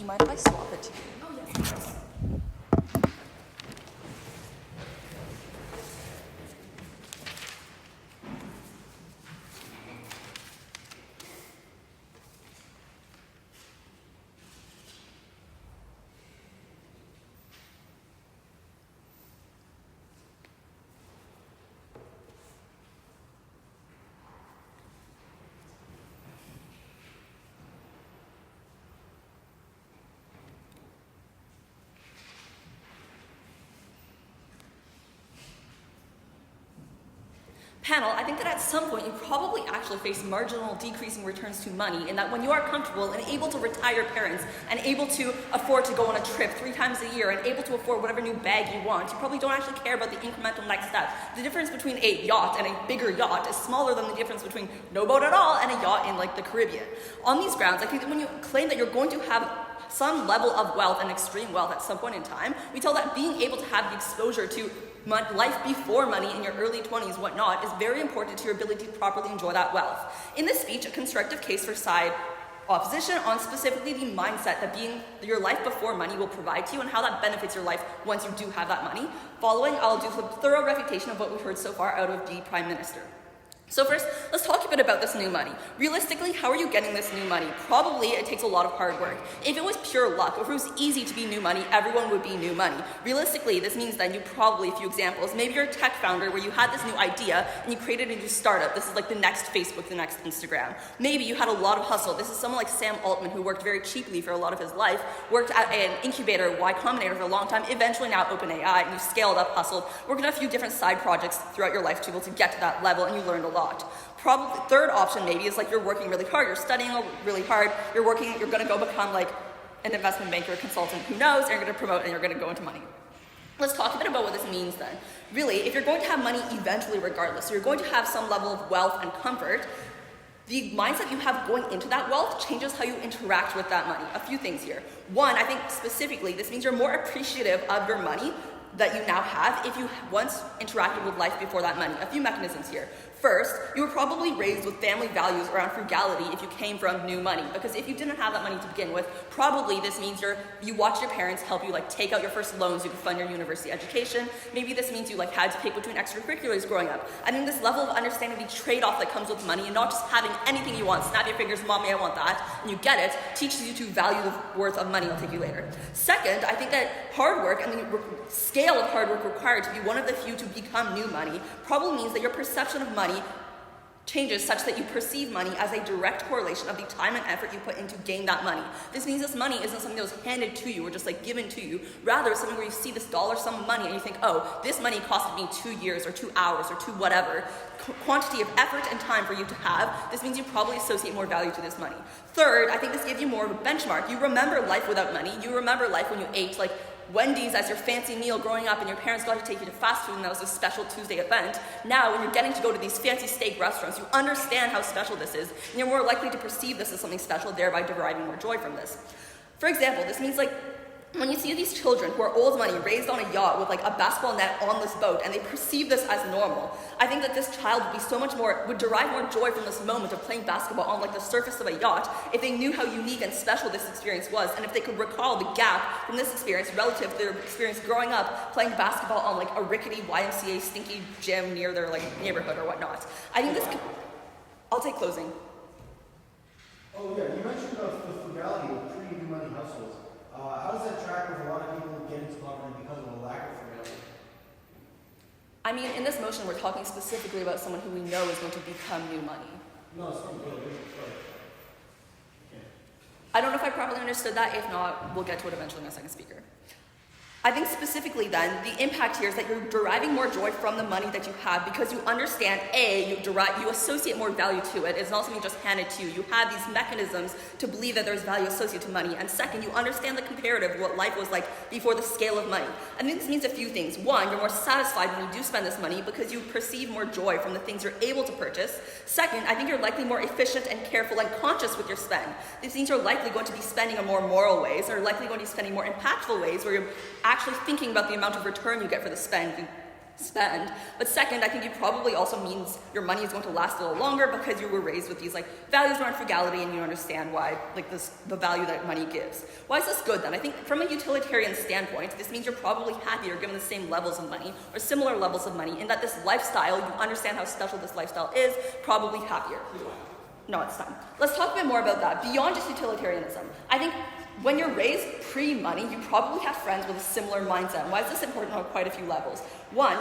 Do you mind if I swap it to you? Oh, yes, of course. Panel, I think that at some point you probably actually face marginal decreasing returns to money, and that when you are comfortable and able to retire your parents and able to afford to go on a trip 3 times a year and able to afford whatever new bag you want, you probably don't actually care about the incremental next step. The difference between a yacht and a bigger yacht is smaller than the difference between no boat at all and a yacht in like the Caribbean. On these grounds, I think that when you claim that you're going to have some level of wealth and extreme wealth at some point in time, we tell that being able to have the exposure to life before money in your early 20s, whatnot, is very important to your ability to properly enjoy that wealth. In this speech, a constructive case for side opposition on specifically the mindset that being your life before money will provide to you and how that benefits your life once you do have that money. Following, I'll do some thorough refutation of what we've heard so far out of the Prime Minister. So first, let's talk a bit about this new money. Realistically, how are you getting this new money? Probably it takes a lot of hard work. If it was pure luck, if it was easy to be new money, everyone would be new money. Realistically, this means that you probably, a few examples, maybe you're a tech founder where you had this new idea and you created a new startup. This is like the next Facebook, the next Instagram. Maybe you had a lot of hustle. This is someone like Sam Altman who worked very cheaply for a lot of his life, worked at an incubator, Y Combinator for a long time, eventually now OpenAI, and you scaled up, hustled, worked on a few different side projects throughout your life to be able to get to that level, and you learned a lot. Probably third option maybe is like you're working really hard, you're studying really hard, you're gonna go become like an investment banker, consultant, who knows, and you're gonna promote and you're gonna go into money. Let's talk a bit about what this means then. Really, if you're going to have money eventually regardless, so you're going to have some level of wealth and comfort, the mindset you have going into that wealth changes how you interact with that money. A few things here. One, I think specifically, this means you're more appreciative of your money that you now have if you once interacted with life before that money. A few mechanisms here. First, you were probably raised with family values around frugality if you came from new money, because if you didn't have that money to begin with, probably this means you watched your parents help you like take out your first loans, you could fund your university education. Maybe this means you like had to pick between extracurriculars growing up. I think this level of understanding the trade-off that comes with money and not just having anything you want, snap your fingers, mommy, I want that, and you get it, teaches you to value the worth of money. I'll take you later. Second, I think that hard work and the scale of hard work required to be one of the few to become new money probably means that your perception of money changes such that you perceive money as a direct correlation of the time and effort you put in to gain that money. This means this money isn't something that was handed to you or just like given to you. Rather, it's something where you see this dollar sum of money and you think, oh, this money costed me 2 years or 2 hours or 2 whatever quantity of effort and time for you to have. This means you probably associate more value to this money. Third, I think this gives you more of a benchmark. You remember life without money. You remember life when you ate like Wendy's as your fancy meal growing up and your parents got to take you to fast food and that was a special Tuesday event. Now, when you're getting to go to these fancy steak restaurants, you understand how special this is and you're more likely to perceive this as something special, thereby deriving more joy from this. For example, this means like when you see these children who are old money raised on a yacht with like a basketball net on this boat and they perceive this as normal, I think that this child would derive more joy from this moment of playing basketball on like the surface of a yacht if they knew how unique and special this experience was, and if they could recall the gap from this experience relative to their experience growing up playing basketball on like a rickety YMCA stinky gym near their like neighborhood or whatnot. I think I'll take closing. Oh yeah, you mentioned the frugality of pre-new money households. How does that track with a lot of people getting into poverty because of a lack of frugality? I mean, in this motion, we're talking specifically about someone who we know is going to become new money. No, it's not good. I don't know if I properly understood that. If not, we'll get to it eventually in a second speaker. I think specifically then, the impact here is that you're deriving more joy from the money that you have because you understand, A, you associate more value to it. It's not something just handed to you. You have these mechanisms to believe that there's value associated to money. And second, you understand the comparative of what life was like before the scale of money. I think this means a few things. One, you're more satisfied when you do spend this money because you perceive more joy from the things you're able to purchase. Second, I think you're likely more efficient and careful and conscious with your spend. This means you're likely going to be spending in more moral ways, or likely going to be spending more impactful ways where you're actually thinking about the amount of return you get for the spend you spend. But second, I think it probably also means your money is going to last a little longer because you were raised with these values around frugality, and you understand why the value that money gives. Why is this good then? I think from a utilitarian standpoint, this means you're probably happier given the same levels of money or similar levels of money, in that this lifestyle, you understand how special this lifestyle is, probably happier. No, it's time. Let's talk a bit more about that. Beyond just utilitarianism, I think when you're raised pre-money, you probably have friends with a similar mindset. Why is this important on quite a few levels? One,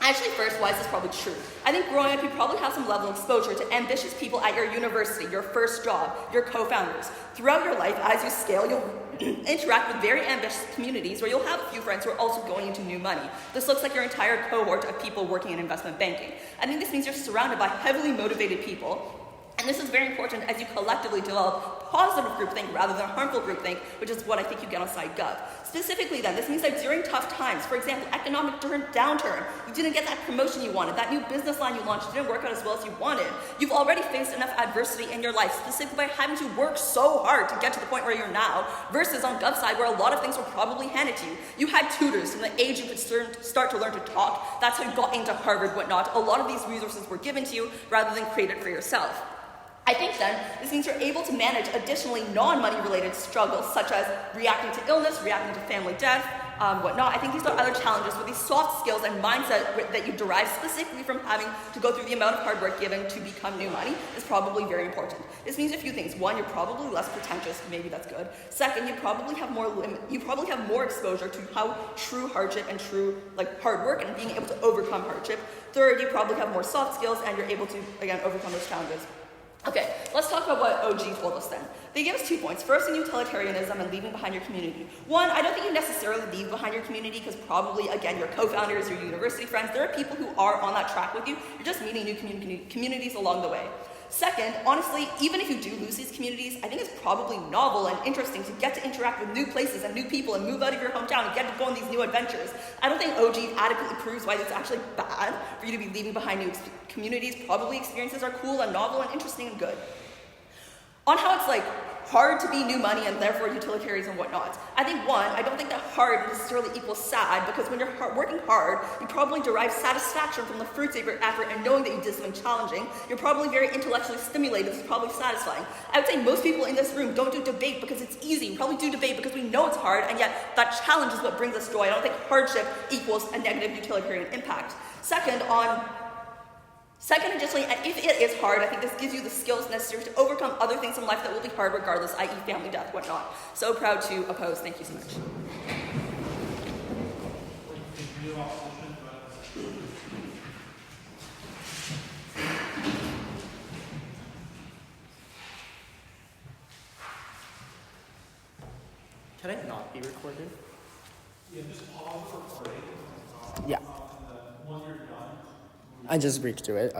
actually first, why is this probably true? I think growing up, you probably have some level of exposure to ambitious people at your university, your first job, your co-founders. Throughout your life, as you scale, you'll interact with very ambitious communities where you'll have a few friends who are also going into new money. This looks like your entire cohort of people working in investment banking. I think this means you're surrounded by heavily motivated people. And this is very important as you collectively develop positive groupthink rather than harmful groupthink, which is what I think you get on SciGov. Specifically then, this means that during tough times, for example, economic downturn, you didn't get that promotion you wanted, that new business line you launched didn't work out as well as you wanted. You've already faced enough adversity in your life, specifically by having to work so hard to get to the point where you're now, versus on Gov side where a lot of things were probably handed to you. You had tutors from the age you could start to learn to talk. That's how you got into Harvard, whatnot. A lot of these resources were given to you rather than created for yourself. I think then, this means you're able to manage additionally non-money related struggles, such as reacting to illness, reacting to family death, whatnot. I think these are other challenges with these soft skills and mindset that you derive specifically from having to go through the amount of hard work given to become new money is probably very important. This means a few things. One, you're probably less pretentious, maybe that's good. Second, you probably have more exposure to how true hardship and true hard work and being able to overcome hardship. Third, you probably have more soft skills and you're able to, again, overcome those challenges. Okay, let's talk about what OG told us then. They gave us 2 points. First, in utilitarianism and leaving behind your community. One, I don't think you necessarily leave behind your community because probably, again, your co-founders, your university friends, there are people who are on that track with you. You're just meeting new communities along the way. Second, honestly, even if you do lose these communities, I think it's probably novel and interesting to get to interact with new places and new people and move out of your hometown and get to go on these new adventures. I don't think OG adequately proves why it's actually bad for you to be leaving behind new communities. Probably experiences are cool and novel and interesting and good. On how it's hard to be new money and therefore utilitarians and whatnot. I think one, I don't think that hard necessarily equals sad, because when you're working hard, you probably derive satisfaction from the fruits of your effort and knowing that you did something challenging. You're probably very intellectually stimulated. This is probably satisfying. I would say most people in this room don't do debate because it's easy. We probably do debate because we know it's hard, and yet that challenge is what brings us joy. I don't think hardship equals a negative utilitarian impact. Second, additionally, and if it is hard, I think this gives you the skills necessary to overcome other things in life that will be hard regardless, i.e. family death, whatnot. So proud to oppose. Thank you so much. Can it not be recorded? Yeah, just pause the recording. Yeah. And then when you're done, I just reached to it.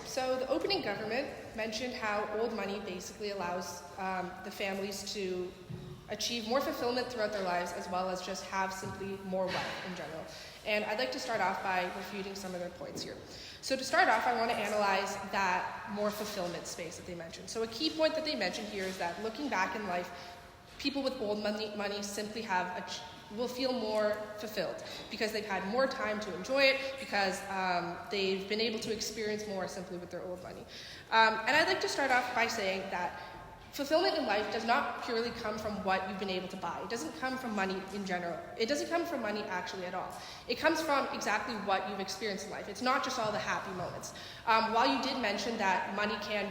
So the opening government mentioned how old money basically allows the families to achieve more fulfillment throughout their lives, as well as just have simply more wealth in general. And I'd like to start off by refuting some of their points here. So to start off, I want to analyze that more fulfillment space that they mentioned. So a key point that they mentioned here is that looking back in life, people with old money simply will feel more fulfilled because they've had more time to enjoy it, because they've been able to experience more simply with their old money. And I'd like to start off by saying that fulfillment in life does not purely come from what you've been able to buy. It doesn't come from money in general. It doesn't come from money actually at all. It comes from exactly what you've experienced in life. It's not just all the happy moments. While you did mention that money can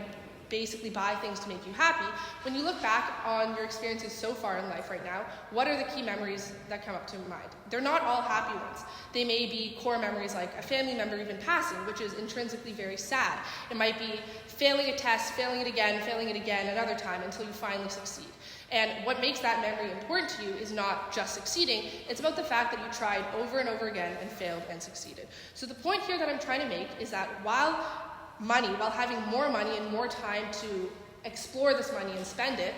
basically buy things to make you happy. When you look back on your experiences so far in life right now, what are the key memories that come up to mind? They're not all happy ones. They may be core memories like a family member even passing, which is intrinsically very sad. It might be failing a test, failing it again another time until you finally succeed. And what makes that memory important to you is not just succeeding, it's about the fact that you tried over and over again and failed and succeeded. So the point here that I'm trying to make is that while having more money and more time to explore this money and spend it,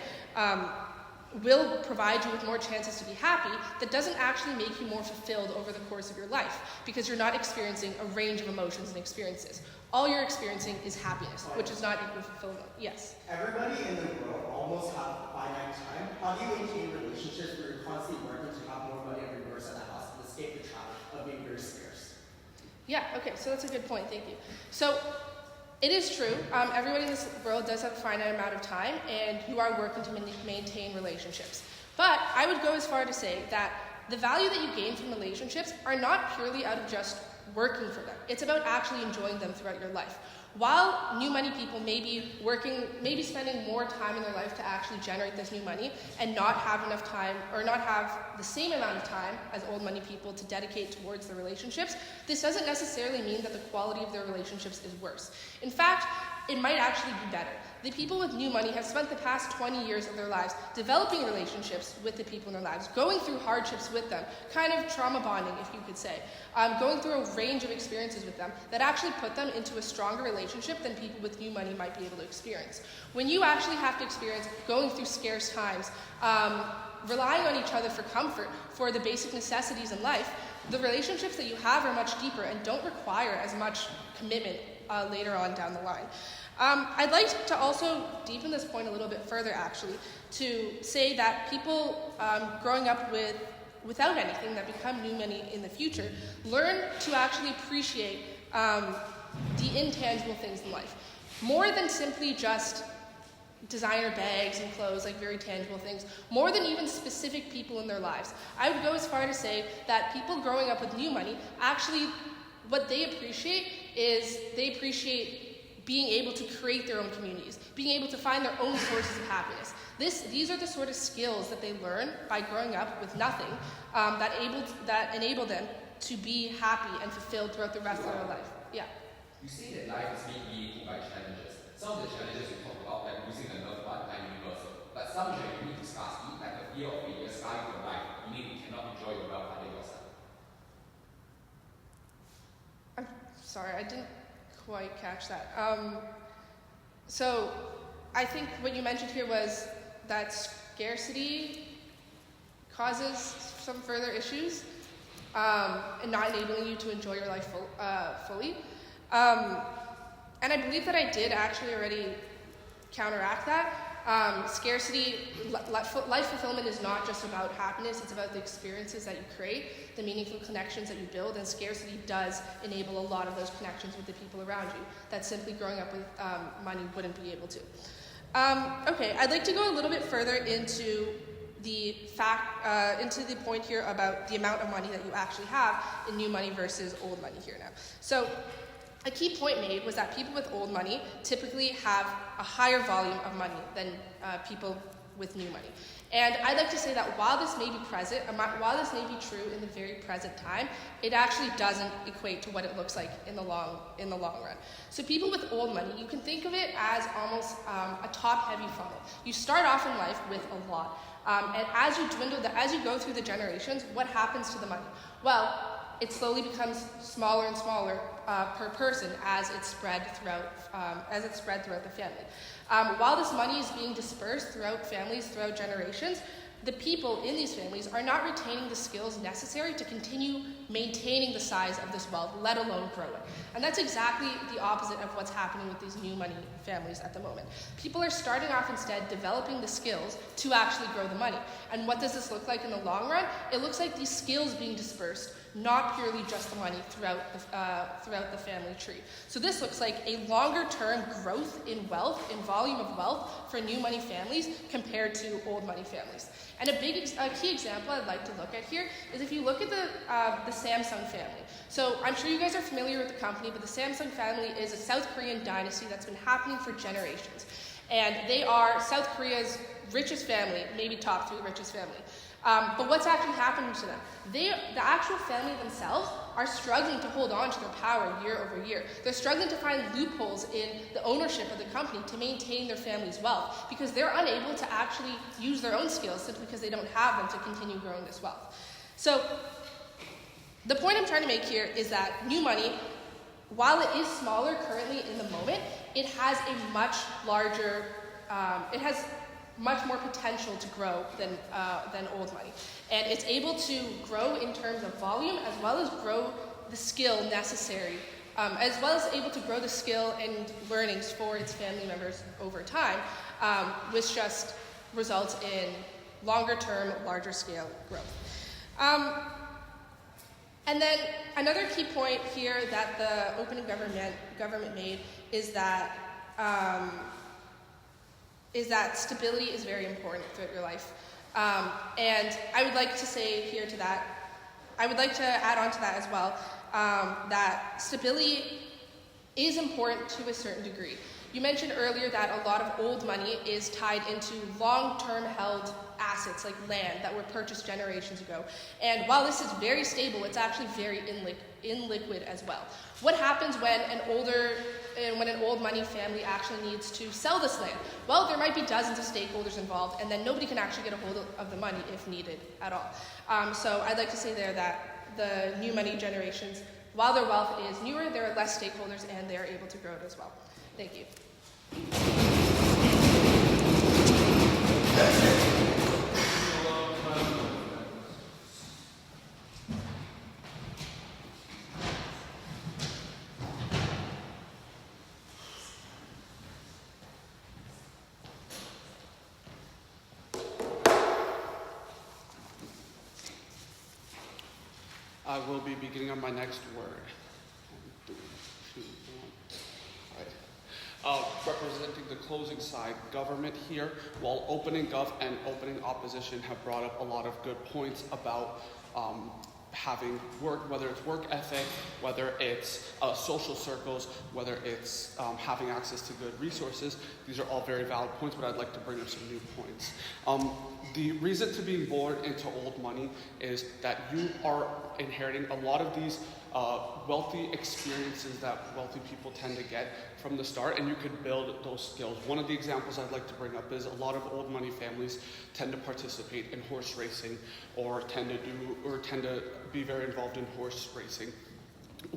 will provide you with more chances to be happy, that doesn't actually make you more fulfilled over the course of your life, because you're not experiencing a range of emotions and experiences. All you're experiencing is happiness, which is not equal fulfillment. Yes? Everybody in the world almost have finite time. How do you maintain relationships where you're constantly working to have more money every year at the house and escape the trap of being very scarce? Yeah, okay, so that's a good point, thank you. So, it is true, everybody in this world does have a finite amount of time, and you are working to maintain relationships. But I would go as far to say that the value that you gain from relationships are not purely out of just working for them. It's about actually enjoying them throughout your life. While new money people may be spending more time in their life to actually generate this new money and not have enough time, or not have the same amount of time as old money people to dedicate towards their relationships, this doesn't necessarily mean that the quality of their relationships is worse. In fact, it might actually be better. The people with new money have spent the past 20 years of their lives developing relationships with the people in their lives, going through hardships with them, kind of trauma bonding, if you could say, going through a range of experiences with them that actually put them into a stronger relationship than people with new money might be able to experience. When you actually have to experience going through scarce times, relying on each other for comfort, for the basic necessities in life, the relationships that you have are much deeper and don't require as much commitment later on down the line. I'd like to also deepen this point a little bit further, actually, to say that people growing up without anything that become new money in the future learn to actually appreciate the intangible things in life. More than simply just designer bags and clothes, like very tangible things, more than even specific people in their lives. I would go as far to say that people growing up with new money, actually, what they appreciate is they appreciate being able to create their own communities, being able to find their own sources of happiness. These are the sort of skills that they learn by growing up with nothing that enable them to be happy and fulfilled throughout the rest of their life. Yeah. You say that life is made meaningful by challenges. Some of the challenges you talk about, like losing a loved one, are universal. But some which are unique to scarcity, like the fear of failure, scarring your life, meaning you cannot enjoy your wealth under yourself. I'm sorry, I didn't quite catch that. So I think what you mentioned here was that scarcity causes some further issues and not enabling you to enjoy your life fully. And I believe that I did actually already counteract that. Scarcity, life fulfillment is not just about happiness, it's about the experiences that you create, the meaningful connections that you build, and scarcity does enable a lot of those connections with the people around you that simply growing up with money wouldn't be able to. Okay, I'd like to go a little bit further into the point here about the amount of money that you actually have in new money versus old money here now. So, a key point made was that people with old money typically have a higher volume of money than people with new money. And I'd like to say that while this may be while this may be true in the very present time, it actually doesn't equate to what it looks like in the long run. So people with old money, you can think of it as almost a top-heavy funnel. You start off in life with a lot, and as you go through the generations, what happens to the money? Well, it slowly becomes smaller and smaller per person as it's spread throughout the family. While this money is being dispersed throughout families, throughout generations, the people in these families are not retaining the skills necessary to continue maintaining the size of this wealth, let alone grow it. And that's exactly the opposite of what's happening with these new money families at the moment. People are starting off instead developing the skills to actually grow the money. And what does this look like in the long run? It looks like these skills being dispersed, not purely just the money throughout the family tree. So this looks like a longer-term growth in wealth, in volume of wealth for new money families compared to old money families. And a key example I'd like to look at here is if you look at the Samsung family. So I'm sure you guys are familiar with the company, but the Samsung family is a South Korean dynasty that's been happening for generations. And they are South Korea's richest family, maybe top 3 richest family. But what's actually happening to them? The actual family themselves are struggling to hold on to their power year over year. They're struggling to find loopholes in the ownership of the company to maintain their family's wealth because they're unable to actually use their own skills simply because they don't have them to continue growing this wealth. So the point I'm trying to make here is that new money, while it is smaller currently in the moment, it has a much larger, it has much more potential to grow than old money. And it's able to grow in terms of volume as well as grow the skill necessary, as well as able to grow the skill and learnings for its family members over time, which just results in longer term, larger scale growth. And then another key point here that the opening government made is that stability is very important throughout your life. And I would like to say here to that, I would like to add on to that as well, that stability is important to a certain degree. You mentioned earlier that a lot of old money is tied into long-term held assets like land that were purchased generations ago. And while this is very stable, it's actually very illiquid as well. What happens when an old money family actually needs to sell this land? Well, there might be dozens of stakeholders involved, and then nobody can actually get a hold of the money if needed at all. So I'd like to say there that the new money generations, while their wealth is newer, there are less stakeholders and they are able to grow it as well. Thank you. I will be beginning on my next word. 1, 2, 1. Right. Representing the closing side, government here, while opening gov and opening opposition have brought up a lot of good points about having work, whether it's work ethic, whether it's social circles, whether it's having access to good resources. These are all very valid points, but I'd like to bring up some new points. The reason to being born into old money is that you are inheriting a lot of these wealthy experiences that wealthy people tend to get from the start, and you could build those skills. One of the examples I'd like to bring up is a lot of old money families tend to participate in horse racing or tend to be very involved in horse racing.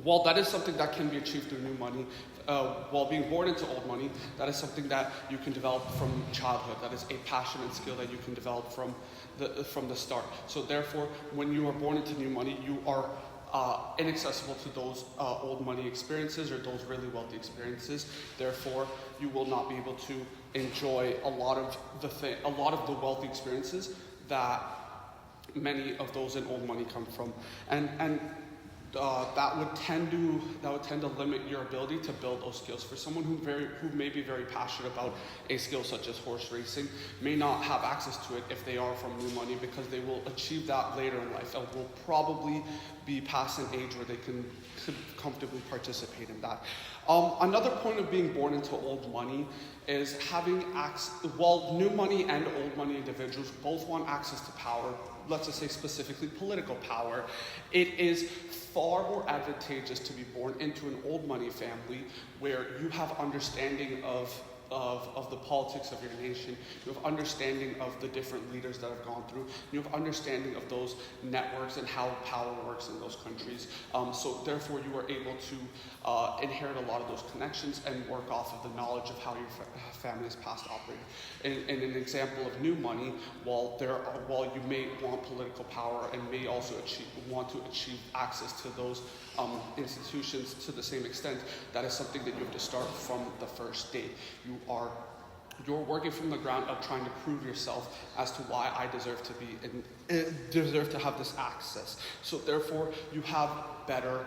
While that is something that can be achieved through new money, while being born into old money, that is something that you can develop from childhood. That is a passion and skill that you can develop from the start. So therefore, when you are born into new money, you are inaccessible to those old money experiences or those really wealthy experiences. Therefore, you will not be able to enjoy a lot of the wealthy experiences that many of those in old money come from, and that would tend to limit your ability to build those skills. For someone who may be very passionate about a skill such as horse racing, may not have access to it if they are from new money, because they will achieve that later in life and will probably be past an age where they could comfortably participate in that. Another point of being born into old money is having access. While new money and old money individuals both want access to power, let's just say specifically political power, it is far more advantageous to be born into an old money family where you have understanding of the politics of your nation, you have understanding of the different leaders that have gone through, you have understanding of those networks and how power works in those countries. So therefore you are able to inherit a lot of those connections and work off of the knowledge of how your family's past operated. In an example of new money, while you may want political power and may also want to achieve access to those institutions to the same extent, that is something that you have to start from the first day. You're working from the ground up, trying to prove yourself as to why I deserve to have this access. So therefore, you have better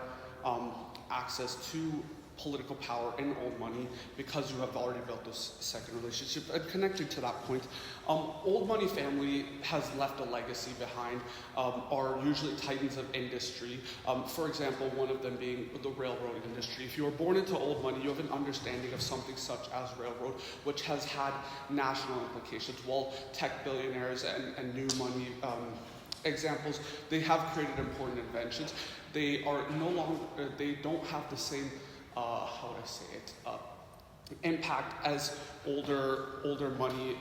access to political power in old money because you have already built this second relationship. And connected to that point, old money family has left a legacy behind, are usually titans of industry. For example, one of them being the railroad industry. If you were born into old money, you have an understanding of something such as railroad, which has had national implications. While tech billionaires and new money examples, they have created important inventions. They are no longer, they don't have the same, how would I say it, impact as older money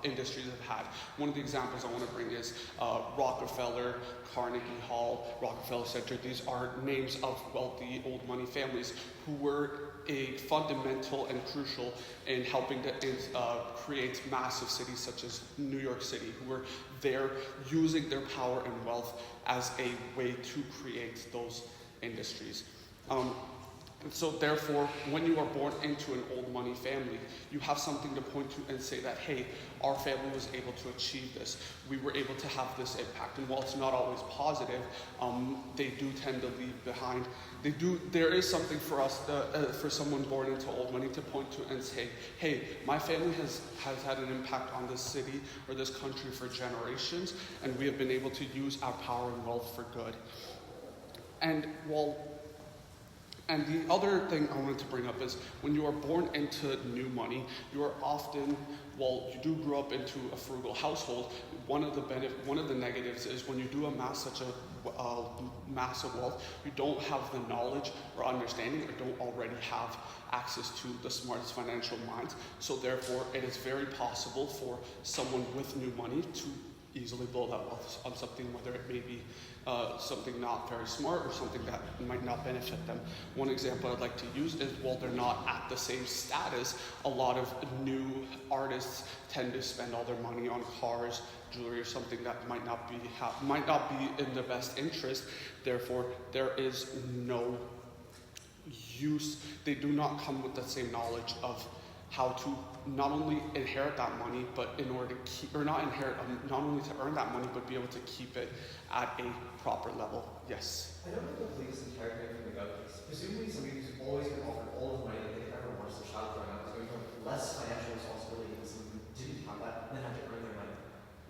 industries have had. One of the examples I want to bring is Rockefeller, Carnegie Hall, Rockefeller Center. These are names of wealthy old money families who were fundamental and crucial in helping to create massive cities such as New York City, who were there using their power and wealth as a way to create those industries. And so therefore, when you are born into an old money family, you have something to point to and say that, hey, our family was able to achieve this. We were able to have this impact. And while it's not always positive, they do tend to leave behind. There is something for us, for someone born into old money to point to and say, hey, my family has had an impact on this city or this country for generations, and we have been able to use our power and wealth for good. And the other thing I wanted to bring up is when you are born into new money, you are often, while you do grow up into a frugal household, one of the negatives is when you do amass such a massive wealth, you don't have the knowledge or understanding, or don't already have access to the smartest financial minds. So therefore, it is very possible for someone with new money to easily blow that wealth on something, whether it may be something not very smart or something that might not benefit them. One example I'd like to use is, while they're not at the same status, a lot of new artists tend to spend all their money on cars, jewelry, or something that might not be in their best interest. Therefore, there is no use. They do not come with the same knowledge of how to not only inherit that money, but in order to keep, or not only to earn that money, but be able to keep it at a proper level. Yes? I don't know the police entire thing about this. Presumably somebody who's always been offered all the money that they ever wants their child growing up is going to have less financial responsibility than someone who didn't have that and then had to earn their money.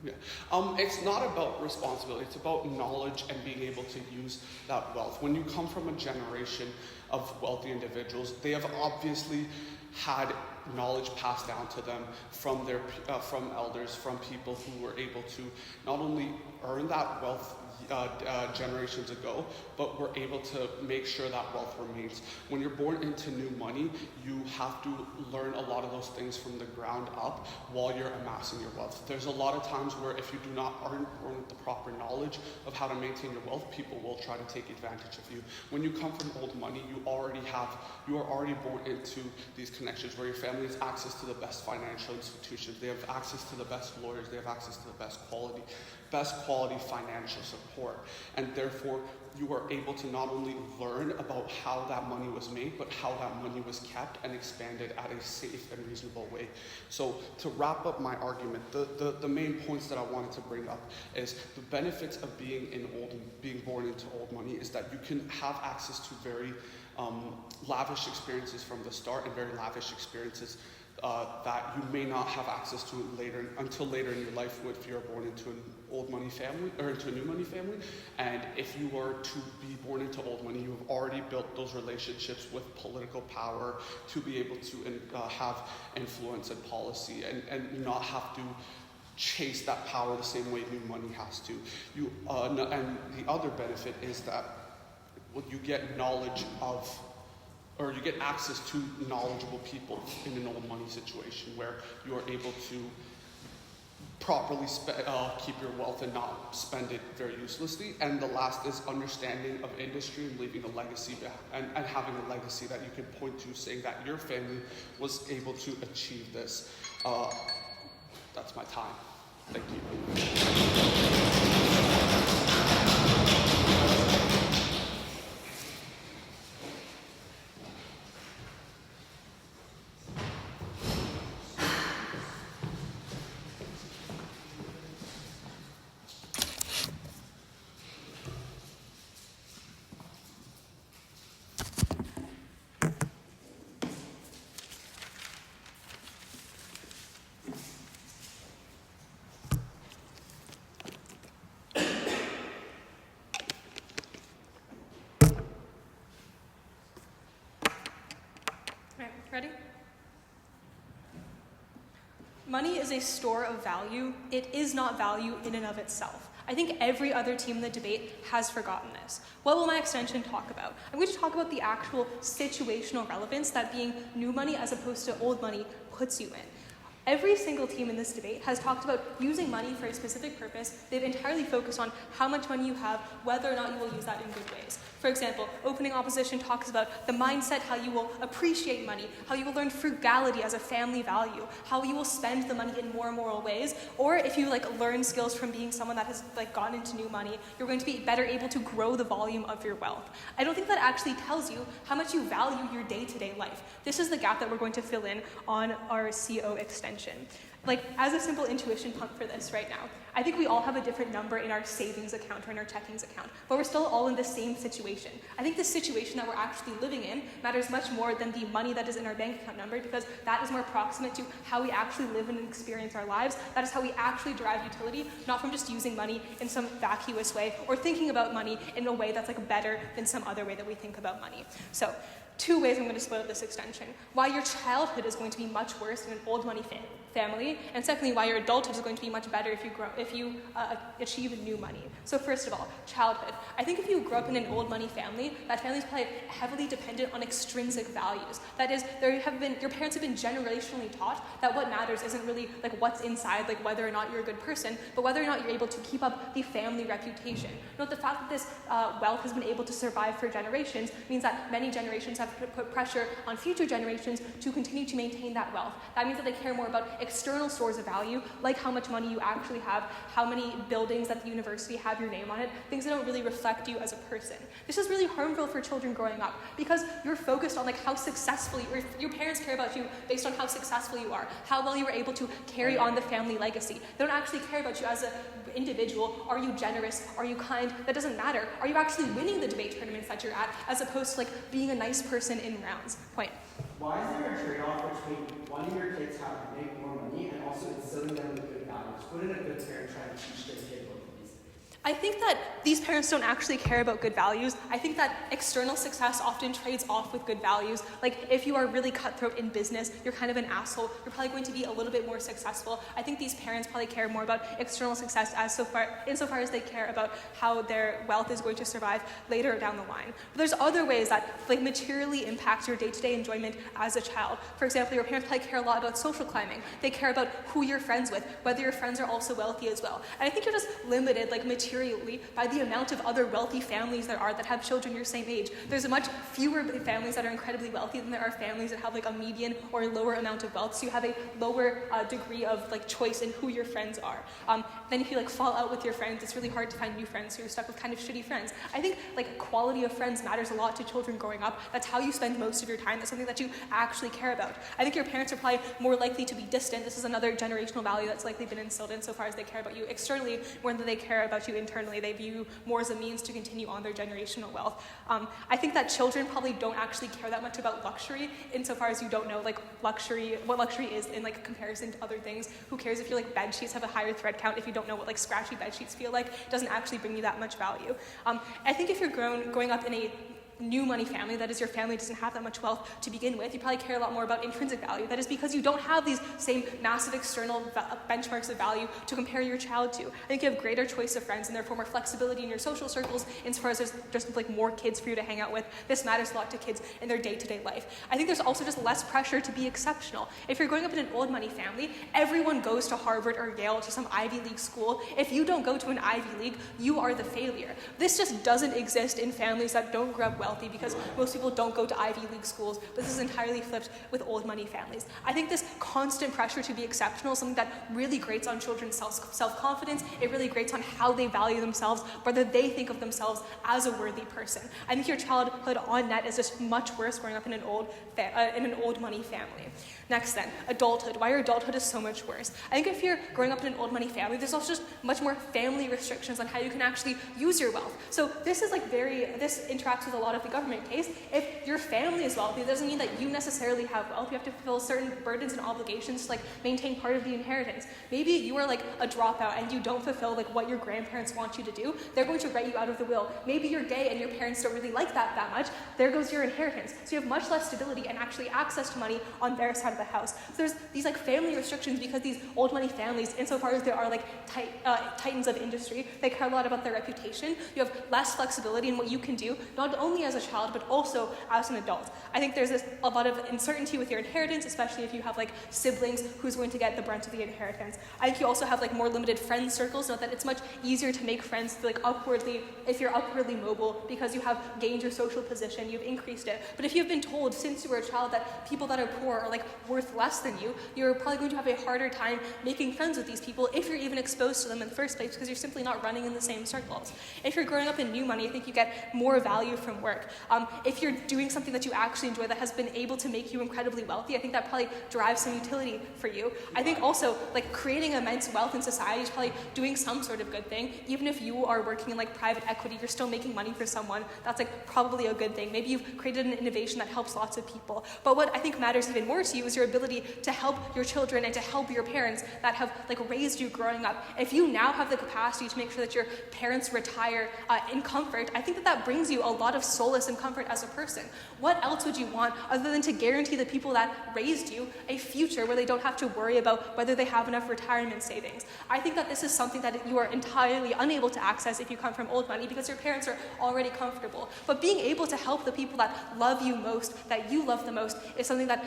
Yeah. It's not about responsibility, it's about knowledge and being able to use that wealth. When you come from a generation of wealthy individuals, they have obviously had knowledge passed down to them from elders, from people who were able to not only earn that wealth generations ago, but were able to make sure that wealth remains. When you're born into new money, you have to learn a lot of those things from the ground up while you're amassing your wealth. There's a lot of times where if you do not earn the proper knowledge of how to maintain your wealth, people will try to take advantage of you. When you come from old money, you are already born into these connections where your family has access to the best financial institutions, they have access to the best lawyers, they have access to the best quality financial support, and therefore you are able to not only learn about how that money was made, but how that money was kept and expanded at a safe and reasonable way. So to wrap up my argument, the main points that I wanted to bring up is the benefits of being born into old money is that you can have access to very lavish experiences from the start, and very lavish experiences that you may not have access to until later in your life if you're born into an old money family or into a new money family. And if you are to be born into old money, you have already built those relationships with political power to be able to have influence in policy and not have to chase that power the same way new money has to. And the other benefit is that you get knowledge of, or you get access to knowledgeable people in an old money situation where you are able to properly keep your wealth and not spend it very uselessly. And the last is understanding of industry and leaving a legacy and having a legacy that you can point to, saying that your family was able to achieve this. That's my time. Thank you. money is a store of value. It is not value in and of itself. I think every other team in the debate has forgotten this. What will my extension talk about? I'm going to talk about the actual situational relevance that being new money as opposed to old money puts you in. Every single team in this debate has talked about using money for a specific purpose. They've entirely focused on how much money you have, whether or not you will use that in good ways. For example, opening opposition talks about the mindset, how you will appreciate money, how you will learn frugality as a family value, how you will spend the money in more moral ways, or if you learn skills from being someone that has gone into new money, you're going to be better able to grow the volume of your wealth. I don't think that actually tells you how much you value your day-to-day life. This is the gap that we're going to fill in on our CO extension. As a simple intuition pump for this right now, I think we all have a different number in our savings account or in our checkings account, but we're still all in the same situation. I think the situation that we're actually living in matters much more than the money that is in our bank account number, because that is more proximate to how we actually live and experience our lives. That is how we actually derive utility, not from just using money in some vacuous way or thinking about money in a way that's better than some other way that we think about money. So, 2 ways I'm going to split up this extension. Why your childhood is going to be much worse in an old money family, and secondly, why your adulthood is going to be much better if you achieve new money. So first of all, childhood. I think if you grew up in an old money family, that family is probably heavily dependent on extrinsic values. That is, your parents have been generationally taught that what matters isn't really what's inside, whether or not you're a good person, but whether or not you're able to keep up the family reputation. Note the fact that this wealth has been able to survive for generations means that many generations have put pressure on future generations to continue to maintain that wealth. That means that they care more about external stores of value, like how much money you actually have, how many buildings at the university have your name on it, things that don't really reflect you as a person. This is really harmful for children growing up because you're focused on how successful your parents care about you based on how successful you are, how well you were able to carry on the family legacy. They don't actually care about you as an individual. Are you generous? Are you kind? That doesn't matter. Are you actually winning the debate tournaments that you're at, as opposed to being a nice person in rounds? Point. Why is there a trade-off between wanting your kids to make more money and also instilling them with good values? Wouldn't a good parent try to teach their kid both of these things? I think that these parents don't actually care about good values. I think that external success often trades off with good values. If you are really cutthroat in business, you're kind of an asshole, you're probably going to be a little bit more successful. I think these parents probably care more about external success insofar as they care about how their wealth is going to survive later down the line. But there's other ways that materially impact your day-to-day enjoyment as a child. For example, your parents probably care a lot about social climbing. They care about who you're friends with, whether your friends are also wealthy as well. And I think you're just limited materially by the amount of other wealthy families there are that have children your same age. There's much fewer families that are incredibly wealthy than there are families that have a median or a lower amount of wealth, so you have a lower degree of choice in who your friends are. Then if you fall out with your friends, it's really hard to find new friends, so you're stuck with kind of shitty friends. I think quality of friends matters a lot to children growing up. That's how you spend most of your time. That's something that you actually care about. I think your parents are probably more likely to be distant. This is another generational value that's likely been instilled in so far as they care about you externally more than they care about you internally. They view you more as a means to continue on their generational wealth. I think that children probably don't actually care that much about luxury insofar as you don't know what luxury is in comparison to other things. Who cares if your bed sheets have a higher thread count if you don't know what scratchy bed sheets feel like? It doesn't actually bring you that much value. I think if you're growing up in a new money family, that is, your family doesn't have that much wealth to begin with, you probably care a lot more about intrinsic value. That is because you don't have these same massive external benchmarks of value to compare your child to. I think you have greater choice of friends and therefore more flexibility in your social circles insofar as there's just more kids for you to hang out with. This matters a lot to kids in their day-to-day life. I think there's also just less pressure to be exceptional. If you're growing up in an old money family, everyone goes to Harvard or Yale, to some Ivy League school. If you don't go to an Ivy League, you are the failure. This just doesn't exist in families that don't grow up wealthy, because most people don't go to Ivy League schools, but this is entirely flipped with old money families. I think this constant pressure to be exceptional is something that really grates on children's self-confidence. It really grates on how they value themselves, whether they think of themselves as a worthy person. I think your childhood on net is just much worse growing up in an old money family. Next then, adulthood. Why your adulthood is so much worse. I think if you're growing up in an old money family, there's also just much more family restrictions on how you can actually use your wealth. So this is this interacts with a lot of the government case, if your family is wealthy, it doesn't mean that you necessarily have wealth. You have to fulfill certain burdens and obligations to like maintain part of the inheritance. Maybe you are like a dropout and you don't fulfill like what your grandparents want you to do. They're going to write you out of the will. Maybe you're gay and your parents don't really like that much. There goes your inheritance. So you have much less stability and actually access to money on their side of the house. So there's these like family restrictions because these old money families, insofar as there are like titans of industry, they care a lot about their reputation. You have less flexibility in what you can do, not only as a child, but also as an adult. I think there's a lot of uncertainty with your inheritance, especially if you have like siblings who's going to get the brunt of the inheritance. I think you also have like more limited friend circles, note that it's much easier to make friends like upwardly, if you're upwardly mobile, because you have gained your social position, you've increased it. But if you've been told since you were a child that people that are poor are like worth less than you, you're probably going to have a harder time making friends with these people if you're even exposed to them in the first place, because you're simply not running in the same circles. If you're growing up in new money, I think you get more value from work. If you're doing something that you actually enjoy that has been able to make you incredibly wealthy, I think that probably drives some utility for you. I think also like creating immense wealth in society is probably doing some sort of good thing. Even if you are working in like private equity, you're still making money for someone. That's like probably a good thing. Maybe you've created an innovation that helps lots of people. But what I think matters even more to you is your ability to help your children and to help your parents that have like raised you growing up. If you now have the capacity to make sure that your parents retire in comfort, I think that brings you a lot of solace and comfort as a person. What else would you want other than to guarantee the people that raised you a future where they don't have to worry about whether they have enough retirement savings? I think that this is something that you are entirely unable to access if you come from old money because your parents are already comfortable. But being able to help the people that love you most, that you love the most, is something that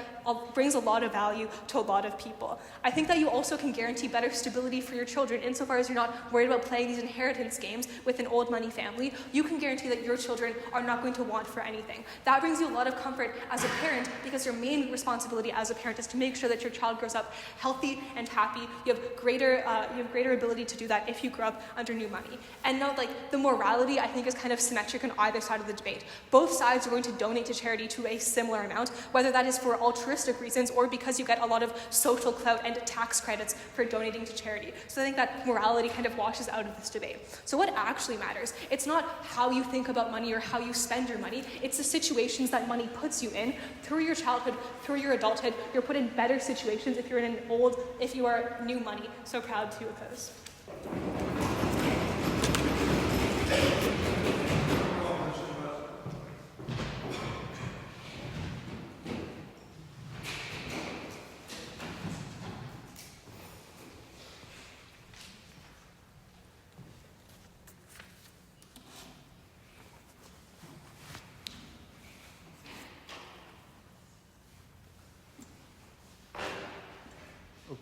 brings a lot of value to a lot of people. I think that you also can guarantee better stability for your children insofar as you're not worried about playing these inheritance games with an old money family. You can guarantee that your children are not going to want for anything. That brings you a lot of comfort as a parent because your main responsibility as a parent is to make sure that your child grows up healthy and happy. You have greater ability to do that if you grow up under new money. And note, like, the morality I think is kind of symmetric on either side of the debate. Both sides are going to donate to charity to a similar amount, whether that is for altruistic reasons or because you get a lot of social clout and tax credits for donating to charity. So I think that morality kind of washes out of this debate. So what actually matters? It's not how you think about money or how you spend your money. It's the situations that money puts you in. Through your childhood, through your adulthood, you're put in better situations if you're if you are new money. So proud to oppose.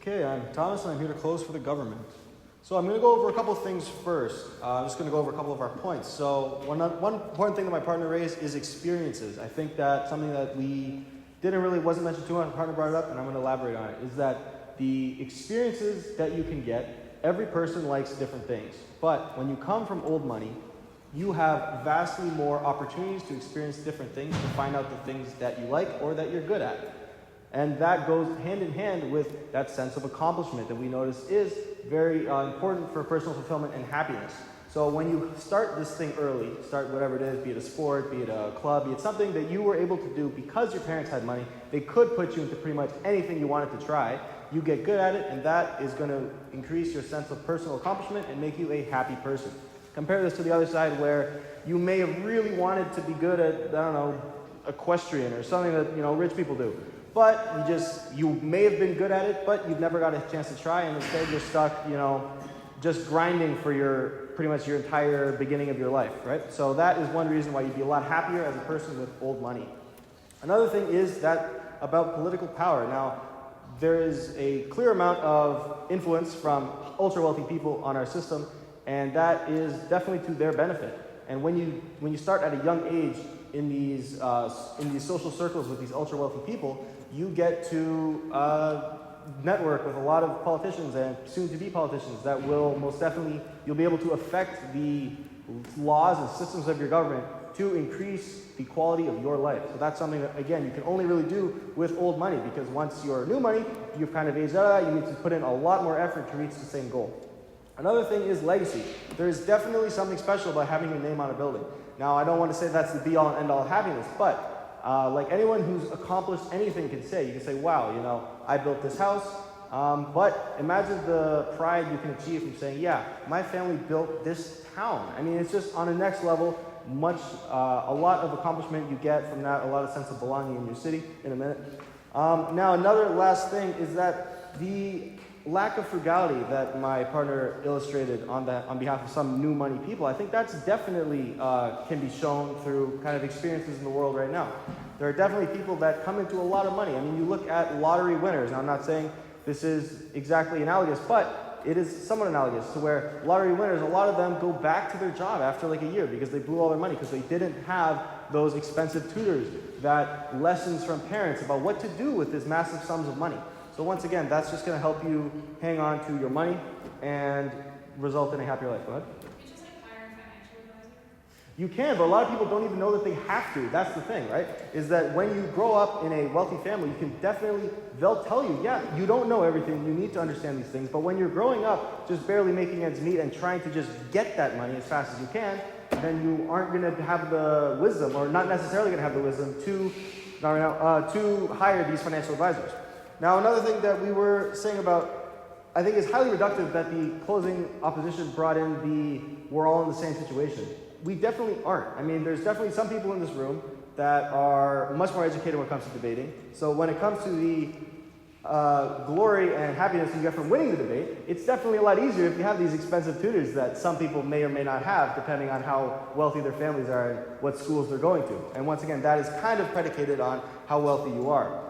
Okay, I'm Thomas and I'm here to close for the government. So I'm going to go over a couple of things first. I'm just going to go over a couple of our points. So one important thing that my partner raised is experiences. I think that something that wasn't mentioned too much, my partner brought it up and I'm going to elaborate on it, is that the experiences that you can get, every person likes different things. But when you come from old money, you have vastly more opportunities to experience different things, to find out the things that you like or that you're good at. And that goes hand in hand with that sense of accomplishment that we notice is very important for personal fulfillment and happiness. So when you start this thing early, start whatever it is, be it a sport, be it a club, be it something that you were able to do because your parents had money, they could put you into pretty much anything you wanted to try. You get good at it, and that is going to increase your sense of personal accomplishment and make you a happy person. Compare this to the other side where you may have really wanted to be good at, equestrian or something that, rich people do. But you may have been good at it, but you've never got a chance to try, and instead you're stuck, just grinding for pretty much your entire beginning of your life, right? So that is one reason why you'd be a lot happier as a person with old money. Another thing is that about political power. Now, there is a clear amount of influence from ultra-wealthy people on our system, and that is definitely to their benefit. And when you start at a young age in these social circles with these ultra-wealthy people, you get to network with a lot of politicians and soon-to-be politicians that will most definitely, you'll be able to affect the laws and systems of your government to increase the quality of your life. So that's something that, again, you can only really do with old money, because once you're new money, you've kind of aged out, you need to put in a lot more effort to reach the same goal. Another thing is legacy. There's definitely something special about having your name on a building. Now, I don't want to say that's the be-all and end-all of happiness, but like anyone who's accomplished anything can say, you can say, wow, you know, I built this house, but imagine the pride you can achieve from saying, yeah, my family built this town. I mean, it's just on a next level, a lot of accomplishment you get from that, a lot of sense of belonging in your city in a minute. Now, another last thing is that the lack of frugality that my partner illustrated on behalf of some new money people, I think that's definitely can be shown through kind of experiences in the world right now. There are definitely people that come into a lot of money. I mean, you look at lottery winners. Now, I'm not saying this is exactly analogous, but it is somewhat analogous to where lottery winners, a lot of them go back to their job after like a year because they blew all their money because they didn't have those expensive tutors, that lessons from parents about what to do with these massive sums of money. So once again, that's just going to help you hang on to your money and result in a happier life. Go ahead. You just like hire a financial advisor? You can, but a lot of people don't even know that they have to. That's the thing, right? Is that when you grow up in a wealthy family, you can definitely, they'll tell you, yeah, you don't know everything, you need to understand these things, but when you're growing up just barely making ends meet and trying to just get that money as fast as you can, then you aren't going to have the wisdom, or not necessarily going to have the wisdom to hire these financial advisors. Now, another thing that we were saying about, I think it's highly reductive that the closing opposition brought in we're all in the same situation. We definitely aren't. I mean, there's definitely some people in this room that are much more educated when it comes to debating. So when it comes to the glory and happiness you get from winning the debate, it's definitely a lot easier if you have these expensive tutors that some people may or may not have, depending on how wealthy their families are and what schools they're going to. And once again, that is kind of predicated on how wealthy you are.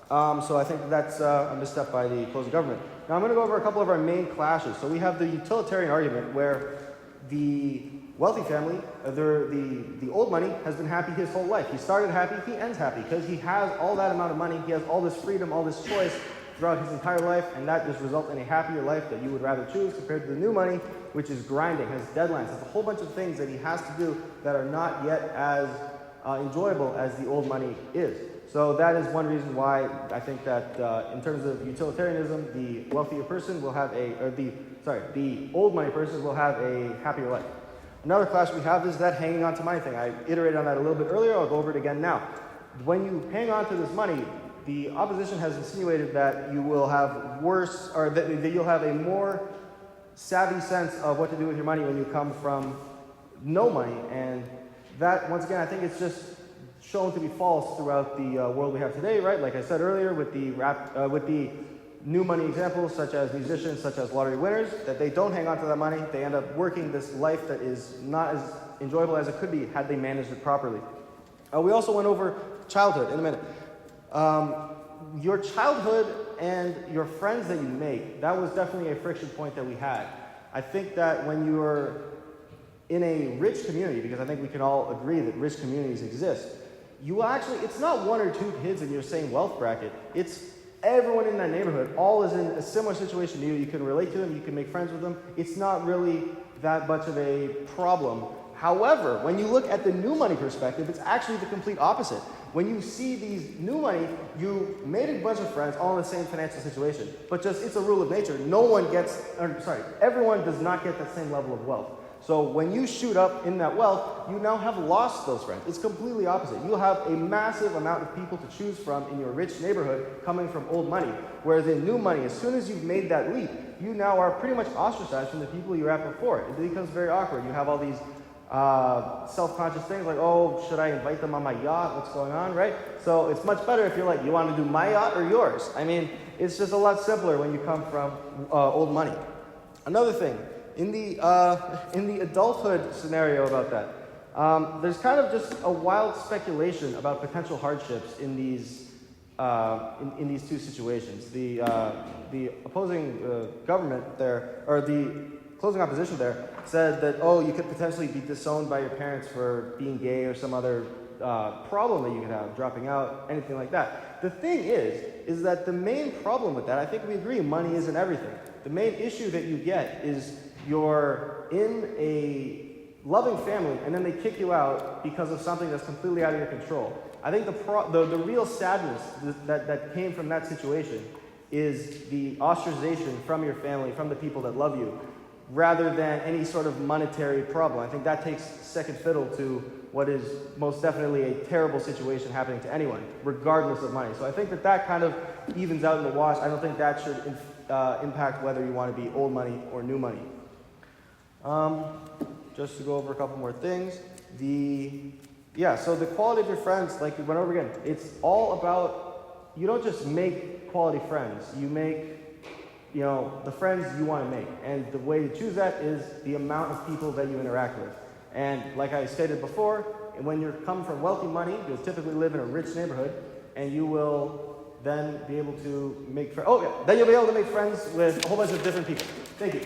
So I think that's a misstep by the closing government. Now I'm going to go over a couple of our main clashes. So we have the utilitarian argument where the wealthy family, the old money, has been happy his whole life. He started happy, he ends happy because he has all that amount of money, he has all this freedom, all this choice throughout his entire life, and that just results in a happier life that you would rather choose compared to the new money, which is grinding, has deadlines, has a whole bunch of things that he has to do that are not yet as enjoyable as the old money is. So that is one reason why I think that in terms of utilitarianism, the wealthier person will have the old money person will have a happier life. Another clash we have is that hanging on to money thing. I iterated on that a little bit earlier, I'll go over it again now. When you hang on to this money, the opposition has insinuated that you will have worse, or that you'll have a more savvy sense of what to do with your money when you come from no money. And that, once again, I think it's just shown to be false throughout the world we have today, right? Like I said earlier, with the new money examples, such as musicians, such as lottery winners, that they don't hang on to that money. They end up working this life that is not as enjoyable as it could be had they managed it properly. We also went over childhood in a minute. Your childhood and your friends that you make, that was definitely a friction point that we had. I think that when you're in a rich community, because I think we can all agree that rich communities exist, it's not one or two kids in your same wealth bracket. It's everyone in that neighborhood, all is in a similar situation to you. You can relate to them, you can make friends with them. It's not really that much of a problem. However, when you look at the new money perspective, it's actually the complete opposite. When you see these new money, you made a bunch of friends all in the same financial situation. But it's a rule of nature. Everyone does not get that same level of wealth. So when you shoot up in that wealth, you now have lost those friends. It's completely opposite. You'll have a massive amount of people to choose from in your rich neighborhood coming from old money. Whereas in new money, as soon as you've made that leap, you now are pretty much ostracized from the people you were at before. It becomes very awkward. You have all these self-conscious things like, oh, should I invite them on my yacht? What's going on, right? So it's much better if you're like, you want to do my yacht or yours? I mean, it's just a lot simpler when you come from old money. Another thing, in the adulthood scenario about that, there's kind of just a wild speculation about potential hardships in these two situations. The opposing government there, or the closing opposition there, said that, oh, you could potentially be disowned by your parents for being gay or some other problem that you could have, dropping out, anything like that. The thing is that the main problem with that, I think we agree, money isn't everything. The main issue that you get is you're in a loving family and then they kick you out because of something that's completely out of your control. I think the real sadness that came from that situation is the ostracization from your family, from the people that love you. rather than any sort of monetary problem. I think that takes second fiddle to what is most definitely a terrible situation happening to anyone, regardless of money. So I think that kind of evens out in the wash. I don't think that should impact whether you want to be old money or new money. Just to go over a couple more things. So the quality of your friends, like we went over again, it's all about, you don't just make quality friends, you make the friends you want to make. And the way to choose that is the amount of people that you interact with. And like I stated before, when you come from wealthy money, you'll typically live in a rich neighborhood, and you will then be able to make friends. Then you'll be able to make friends with a whole bunch of different people. Thank you.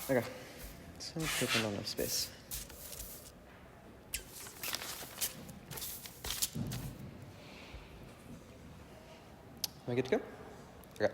Okay, so taking on enough space. Am I good to go? Okay.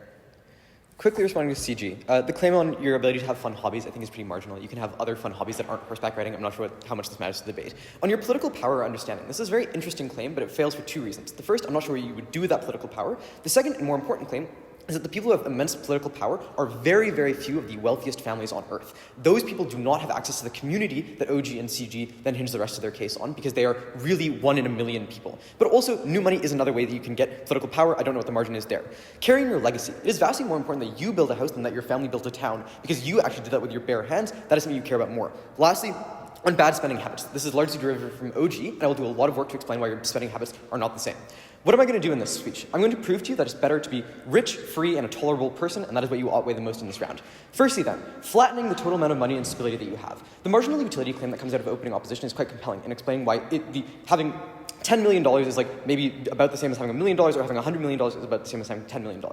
Quickly responding to CG. The claim on your ability to have fun hobbies I think is pretty marginal. You can have other fun hobbies that aren't horseback riding. I'm not sure how much this matters to the debate. On your political power understanding, this is a very interesting claim, but it fails for two reasons. The first, I'm not sure what you would do with that political power. The second and more important claim is that the people who have immense political power are very, very few of the wealthiest families on earth. Those people do not have access to the community that OG and CG then hinge the rest of their case on, because they are really 1 in a million people. But also, new money is another way that you can get political power. I don't know what the margin is there. Carrying your legacy. It is vastly more important that you build a house than that your family built a town, because you actually did that with your bare hands. That is something you care about more. Lastly, on bad spending habits. This is largely derived from OG, and I will do a lot of work to explain why your spending habits are not the same. What am I going to do in this speech? I'm going to prove to you that it's better to be rich, free, and a tolerable person, and that is what you outweigh the most in this round. Firstly then, flattening the total amount of money and stability that you have. The marginal utility claim that comes out of opening opposition is quite compelling in explaining why having $10 million is like maybe about the same as having $1 million, or having $100 million is about the same as having $10 million.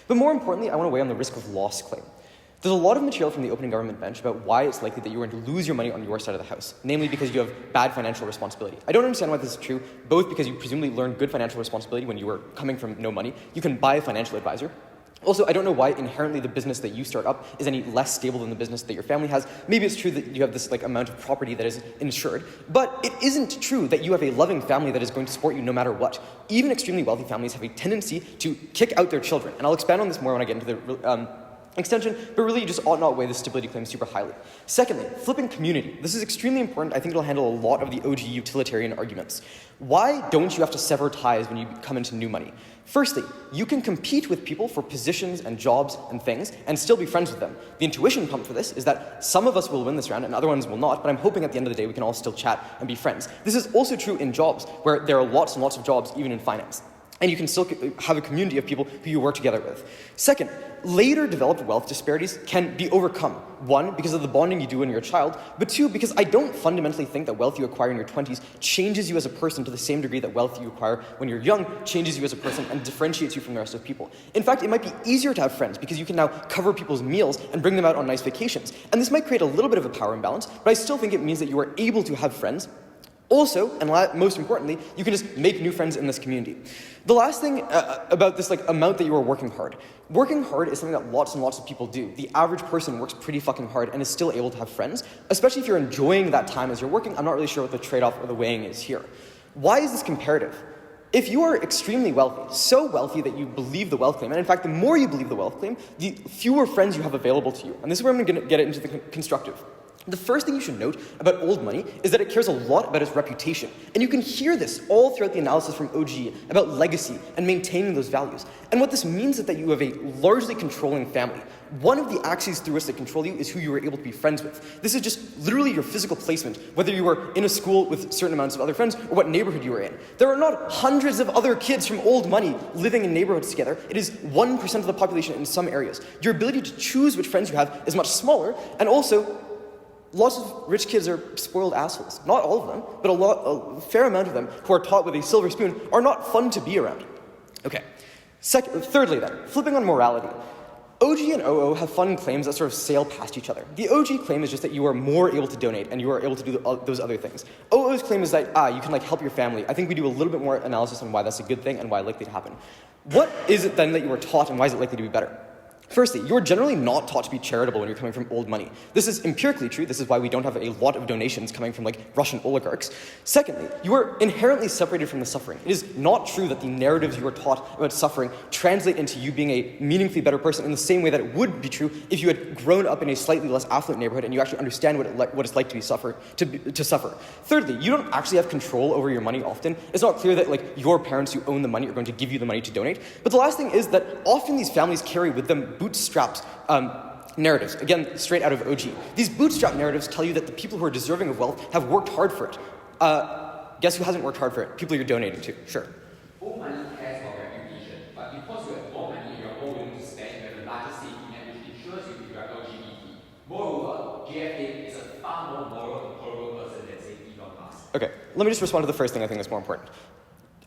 But more importantly, I want to weigh on the risk of loss claim. There's a lot of material from the opening government bench about why it's likely that you're going to lose your money on your side of the house, namely because you have bad financial responsibility. I don't understand why this is true, both because you presumably learned good financial responsibility when you were coming from no money. You can buy a financial advisor. Also, I don't know why inherently the business that you start up is any less stable than the business that your family has. Maybe it's true that you have this amount of property that is insured, but it isn't true that you have a loving family that is going to support you no matter what. Even extremely wealthy families have a tendency to kick out their children, and I'll expand on this more when I get into the extension, but really you just ought not weigh the stability claim super highly. Secondly, flipping community. This is extremely important. I think it'll handle a lot of the OG utilitarian arguments. Why don't you have to sever ties when you come into new money? Firstly, you can compete with people for positions and jobs and things and still be friends with them. The intuition pump for this is that some of us will win this round and other ones will not, but I'm hoping at the end of the day we can all still chat and be friends. This is also true in jobs, where there are lots and lots of jobs, even in finance. And you can still have a community of people who you work together with. Second, later developed wealth disparities can be overcome. One, because of the bonding you do when you're a child, but two, because I don't fundamentally think that wealth you acquire in your 20s changes you as a person to the same degree that wealth you acquire when you're young changes you as a person and differentiates you from the rest of people. In fact, it might be easier to have friends because you can now cover people's meals and bring them out on nice vacations. And this might create a little bit of a power imbalance, but I still think it means that you are able to have friends. Also, and most importantly, you can just make new friends in this community. The last thing about this amount that you are working hard. Working hard is something that lots and lots of people do. The average person works pretty fucking hard and is still able to have friends, especially if you're enjoying that time as you're working. I'm not really sure what the trade-off or the weighing is here. Why is this comparative? If you are extremely wealthy, so wealthy that you believe the wealth claim, and in fact, the more you believe the wealth claim, the fewer friends you have available to you. And this is where I'm going to get into the constructive. The first thing you should note about old money is that it cares a lot about its reputation. And you can hear this all throughout the analysis from OG about legacy and maintaining those values. And what this means is that you have a largely controlling family. One of the axes through which they control you is who you are able to be friends with. This is just literally your physical placement, whether you are in a school with certain amounts of other friends or what neighborhood you are in. There are not hundreds of other kids from old money living in neighborhoods together. It is 1% of the population in some areas. Your ability to choose which friends you have is much smaller, and also lots of rich kids are spoiled assholes. Not all of them, but a fair amount of them who are taught with a silver spoon are not fun to be around. Okay. Thirdly then, flipping on morality. OG and OO have fun claims that sort of sail past each other. The OG claim is just that you are more able to donate and you are able to do those other things. OO's claim is that, you can like help your family. I think we do a little bit more analysis on why that's a good thing and why it's likely to happen. What is it then that you are taught and why is it likely to be better? Firstly, you're generally not taught to be charitable when you're coming from old money. This is empirically true. This is why we don't have a lot of donations coming from like Russian oligarchs. Secondly, you are inherently separated from the suffering. It is not true that the narratives you are taught about suffering translate into you being a meaningfully better person in the same way that it would be true if you had grown up in a slightly less affluent neighborhood and you actually understand what it's like to be suffer. Thirdly, you don't actually have control over your money often. It's not clear that like your parents who own the money are going to give you the money to donate. But the last thing is that often these families carry with them bootstrapped narratives, again, straight out of OG. These bootstrap narratives tell you that the people who are deserving of wealth have worked hard for it. Guess who hasn't worked hard for it? People you're donating to, sure. All money cares about reputation, but because you have more money, you're more willing to spend, you have a larger safety net which ensures you if you are LGBT. Moreover, JFA is a far more moral and horrible person than, say, Elon Musk. Okay, let me just respond to the first thing I think is more important.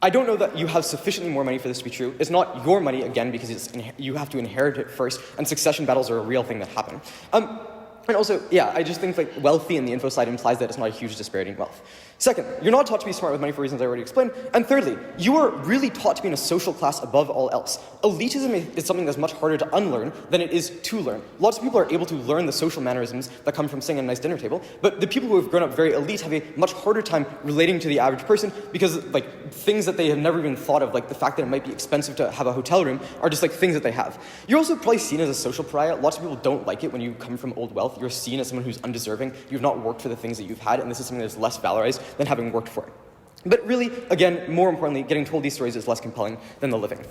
I don't know that you have sufficiently more money for this to be true. It's not your money, again, because you have to inherit it first, and succession battles are a real thing that happen. And also, yeah, I just think like wealthy in the info slide implies that it's not a huge disparity in wealth. Second, you're not taught to be smart with money for reasons I already explained. And thirdly, you are really taught to be in a social class above all else. Elitism is something that's much harder to unlearn than it is to learn. Lots of people are able to learn the social mannerisms that come from sitting at a nice dinner table, but the people who have grown up very elite have a much harder time relating to the average person because like things that they have never even thought of, like the fact that it might be expensive to have a hotel room, are just like things that they have. You're also probably seen as a social pariah. Lots of people don't like it when you come from old wealth. You're seen as someone who's undeserving. You've not worked for the things that you've had, and this is something that's less valorized than having worked for it. But really, again, more importantly, getting told these stories is less compelling than the living.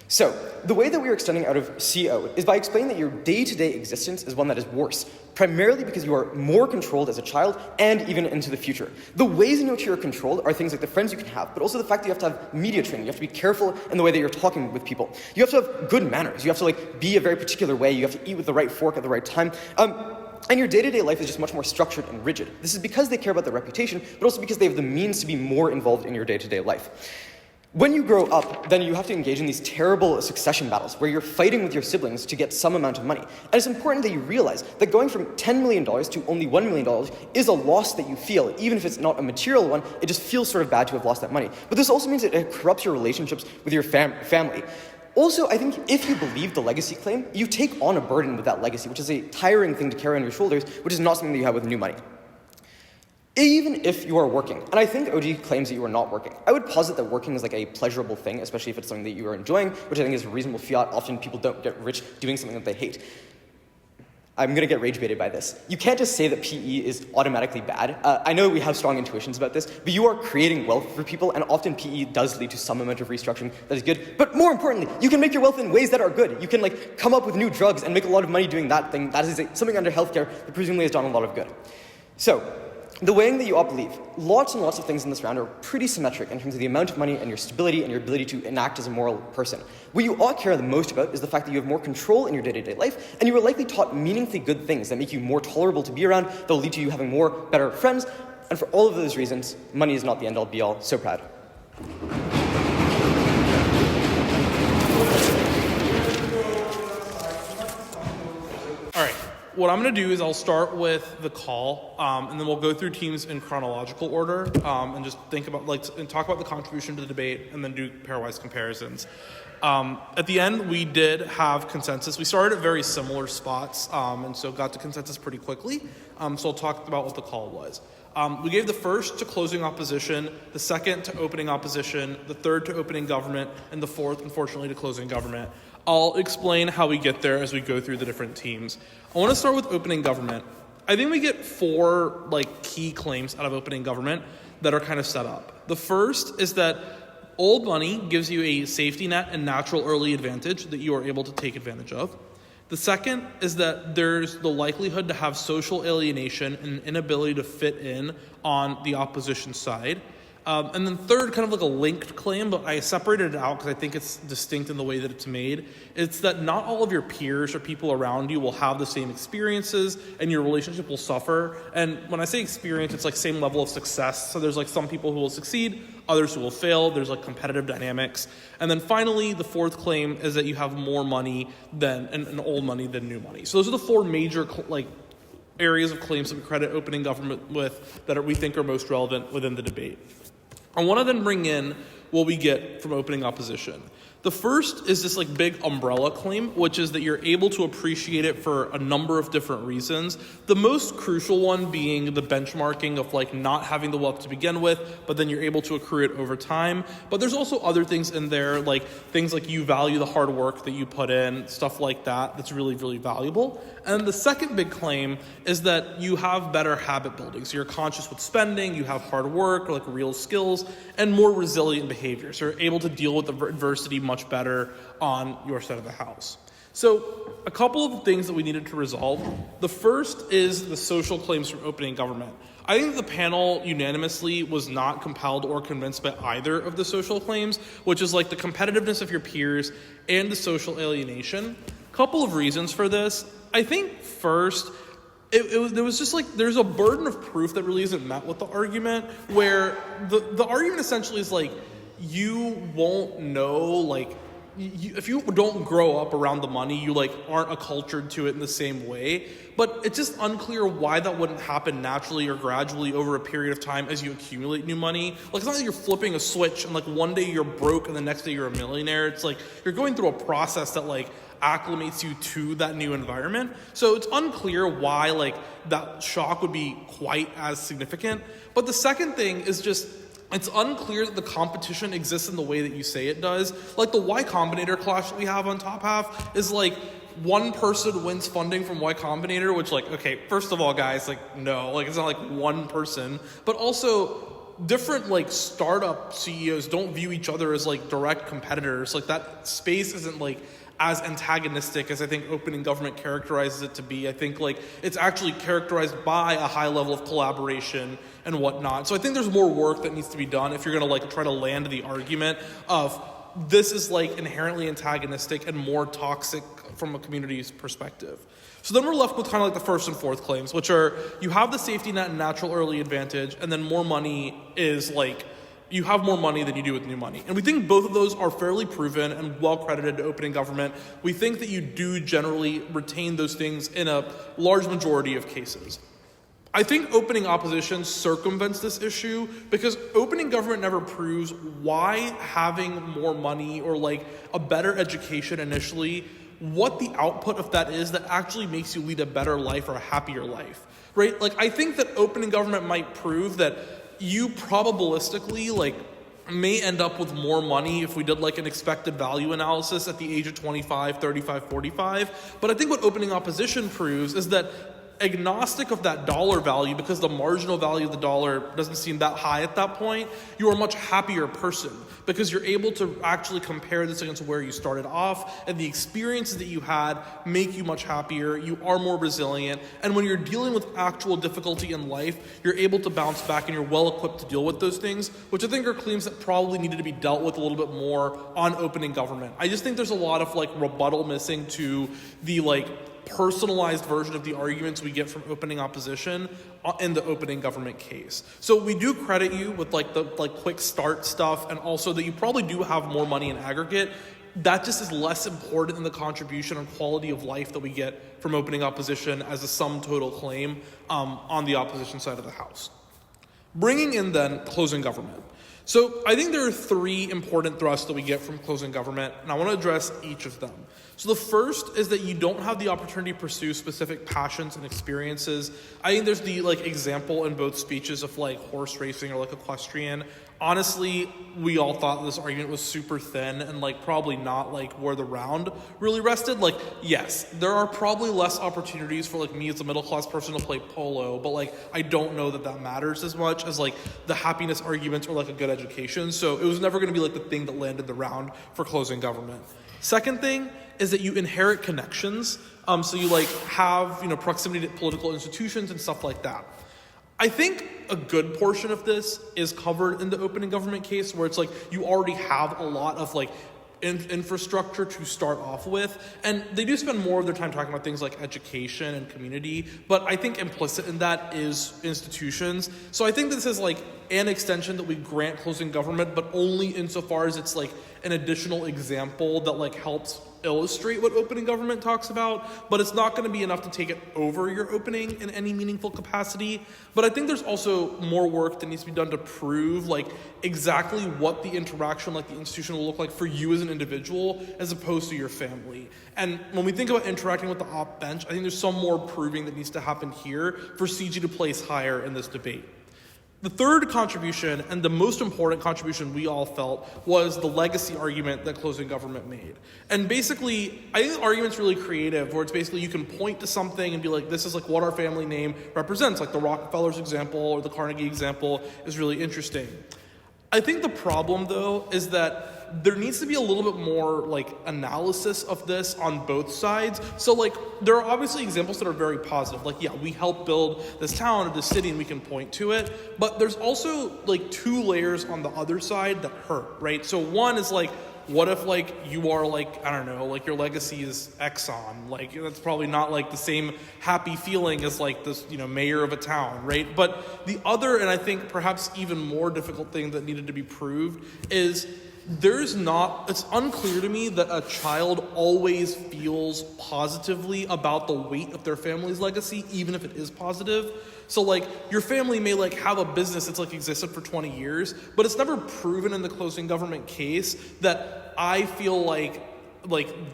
So, the way that we are extending out of CO is by explaining that your day-to-day existence is one that is worse, primarily because you are more controlled as a child and even into the future. The ways in which you are controlled are things like the friends you can have, but also the fact that you have to have media training. You have to be careful in the way that you're talking with people. You have to have good manners. You have to like be a very particular way. You have to eat with the right fork at the right time. And your day-to-day life is just much more structured and rigid. This is because they care about their reputation, but also because they have the means to be more involved in your day-to-day life. When you grow up, then you have to engage in these terrible succession battles where you're fighting with your siblings to get some amount of money. And it's important that you realize that going from $10 million to only $1 million is a loss that you feel. Even if it's not a material one, it just feels sort of bad to have lost that money. But this also means that it corrupts your relationships with your family. Also, I think if you believe the legacy claim, you take on a burden with that legacy, which is a tiring thing to carry on your shoulders, which is not something that you have with new money. Even if you are working, and I think OG claims that you are not working, I would posit that working is like a pleasurable thing, especially if it's something that you are enjoying, which I think is a reasonable fiat. Often people don't get rich doing something that they hate. I'm going to get rage baited by this. You can't just say that PE is automatically bad. I know we have strong intuitions about this, but you are creating wealth for people, and often PE does lead to some amount of restructuring that is good. But more importantly, you can make your wealth in ways that are good. You can like come up with new drugs and make a lot of money doing that thing. That is something under healthcare that presumably has done a lot of good. So, the weighing that you all believe, lots and lots of things in this round are pretty symmetric in terms of the amount of money and your stability and your ability to enact as a moral person. What you all care the most about is the fact that you have more control in your day-to-day life, and you are likely taught meaningfully good things that make you more tolerable to be around, that will lead to you having more better friends, and for all of those reasons, money is not the end-all be-all. So proud. All right. What I'm going to do is I'll start with the call, and then we'll go through teams in chronological order, and just think about and talk about the contribution to the debate, and then do pairwise comparisons. At the end, we did have consensus. We started at very similar spots, and so got to consensus pretty quickly. So I'll talk about what the call was. We gave the first to closing opposition, the second to opening opposition, the third to opening government, and the fourth, unfortunately, to closing government. I'll explain how we get there as we go through the different teams. I want to start with opening government. I think we get four key claims out of opening government that are kind of set up. The first is that old money gives you a safety net and natural early advantage that you are able to take advantage of. The second is that there's the likelihood to have social alienation and inability to fit in on the opposition side. And then third, kind of like a linked claim, but I separated it out because I think it's distinct in the way that it's made. It's that not all of your peers or people around you will have the same experiences and your relationship will suffer. And when I say experience, it's like same level of success. So there's like some people who will succeed, others who will fail. There's like competitive dynamics. And then finally, the fourth claim is that you have more money than, and old money than new money. So those are the four major areas of claims that we credit opening government with that we think are most relevant within the debate. I want to then bring in what we get from opening opposition. The first is this like big umbrella claim, which is that you're able to appreciate it for a number of different reasons. The most crucial one being the benchmarking of like not having the wealth to begin with, but then you're able to accrue it over time. But there's also other things in there, like things like you value the hard work that you put in, stuff like that, that's really, really valuable. And the second big claim is that you have better habit building. So you're conscious with spending, you have hard work, like real skills, and more resilient behavior. So you're able to deal with adversity much better on your side of the house. So a couple of things that we needed to resolve. The first is the social claims from opening government. I think the panel unanimously was not compelled or convinced by either of the social claims, which is like the competitiveness of your peers and the social alienation. Couple of reasons for this. I think first, there was just like, there's a burden of proof that really isn't met with the argument, where the argument essentially is like, you won't know, like, if you don't grow up around the money, you like aren't acculturated to it in the same way. But it's just unclear why that wouldn't happen naturally or gradually over a period of time as you accumulate new money. Like, it's not like you're flipping a switch and like one day you're broke and the next day you're a millionaire. It's like you're going through a process that like acclimates you to that new environment. So it's unclear why like that shock would be quite as significant. But the second thing is just, it's unclear that the competition exists in the way that you say it does. Like the Y Combinator clash that we have on top half is like one person wins funding from Y Combinator, which like, okay, first of all, guys, like no, like it's not like one person, but also different like startup CEOs don't view each other as like direct competitors. Like that space isn't like as antagonistic as I think opening government characterizes it to be. I think like it's actually characterized by a high level of collaboration and whatnot. So I think there's more work that needs to be done if you're gonna like try to land the argument of this is like inherently antagonistic and more toxic from a community's perspective. So then we're left with kind of like the first and fourth claims, which are you have the safety net and natural early advantage, and then more money is like, you have more money than you do with new money. And we think both of those are fairly proven and well credited to opening government. We think that you do generally retain those things in a large majority of cases. I think opening opposition circumvents this issue because opening government never proves why having more money or like a better education initially, what the output of that is that actually makes you lead a better life or a happier life, right? Like I think that opening government might prove that you probabilistically like may end up with more money if we did like an expected value analysis at the age of 25, 35, 45. But I think what opening opposition proves is that agnostic of that dollar value, because the marginal value of the dollar doesn't seem that high at that point, you're a much happier person because you're able to actually compare this against where you started off, and the experiences that you had make you much happier, you are more resilient, and when you're dealing with actual difficulty in life, you're able to bounce back and you're well equipped to deal with those things, which I think are claims that probably needed to be dealt with a little bit more on opening government. I just think there's a lot of like rebuttal missing to the like personalized version of the arguments we get from opening opposition in the opening government case. So we do credit you with like the quick start stuff, and also that you probably do have more money in aggregate. That just is less important than the contribution and quality of life that we get from opening opposition as a sum total claim on the opposition side of the house. Bringing in then closing government. So I think there are three important thrusts that we get from closing government, and I want to address each of them. So the first is that you don't have the opportunity to pursue specific passions and experiences. I think there's the like example in both speeches of like horse racing or like equestrian. Honestly, we all thought this argument was super thin and like probably not like where the round really rested. Like, yes, there are probably less opportunities for like me as a middle class person to play polo, but like I don't know that that matters as much as like the happiness arguments or like a good education. So it was never going to be like the thing that landed the round for closing government. Second thing is that you inherit connections. So you like have, proximity to political institutions and stuff like that. I think a good portion of this is covered in the opening government case, where it's like you already have a lot of like infrastructure to start off with, and they do spend more of their time talking about things like education and community, but I think implicit in that is institutions. So I think this is like an extension that we grant closing government, but only insofar as it's like an additional example that like helps illustrate what opening government talks about, but it's not going to be enough to take it over your opening in any meaningful capacity. But I think there's also more work that needs to be done to prove like exactly what the interaction, like the institution, will look like for you as an individual as opposed to your family. And when we think about interacting with the op bench, I think there's some more proving that needs to happen here for CG to place higher in this debate. The third contribution, and the most important contribution we all felt, was the legacy argument that closing government made. And basically, I think the argument's really creative, where it's basically you can point to something and be like, this is like what our family name represents, like the Rockefellers example or the Carnegie example is really interesting. I think the problem, though, is that there needs to be a little bit more like analysis of this on both sides. So like there are obviously examples that are very positive. Like, yeah, we helped build this town or this city and we can point to it. But there's also like two layers on the other side that hurt, right? So one is like, what if like you are like, I don't know, like your legacy is Exxon? Like that's probably not like the same happy feeling as like this, you know, mayor of a town, right? But the other, and I think perhaps even more difficult thing that needed to be proved is it's unclear to me that a child always feels positively about the weight of their family's legacy, even if it is positive. So like your family may like have a business that's like existed for 20 years, but it's never proven in the closing government case that I feel like